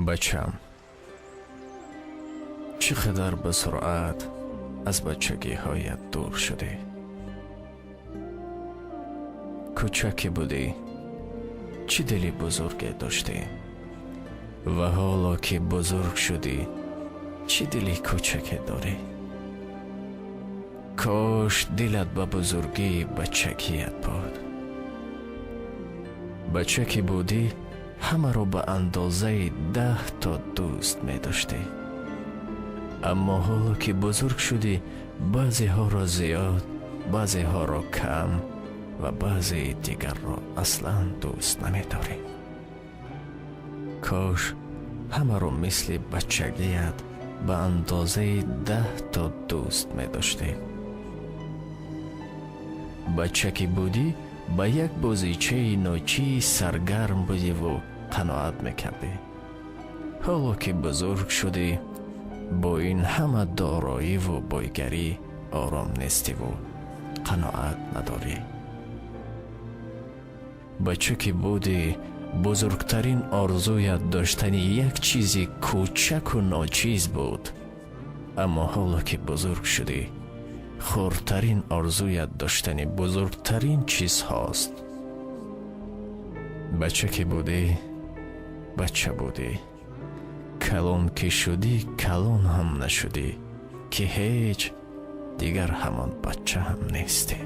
بچم، چقدر به سرعت از بچگی هایت دور شدی. کوچکی بودی، چه دلی بزرگی داشتی و حالا که بزرگ شدی چه دلی کوچکی داری. کاش دلت به بزرگی بچگیت بود. بچه بودی همه رو به اندازه 10 تا دوست می داشتی، اما حالا که بزرگ شدی بعضی ها را زیاد، بعضی ها را کم و بعضی دیگر را اصلا دوست نمی داری. کاش همه رو مثل بچگیت به اندازه 10 تا دوست می داشتی. بچه که بودی به یک بازیچه نوچی سرگرم بودی و قناعت میکردی. حالا که بزرگ شدی با این همه دارایی و بایگری آرام نیستی و قناعت نداری. بچه که بودی بزرگترین آرزویت داشتن یک چیزی کوچک و ناچیز بود، اما حالا که بزرگ شدی خردترین آرزویت داشتن بزرگترین چیز هاست. بچه که بودی بچه بودی، کلان که شدی کلان هم نشدی که هیچ دیگر همان بچه هم نیستی.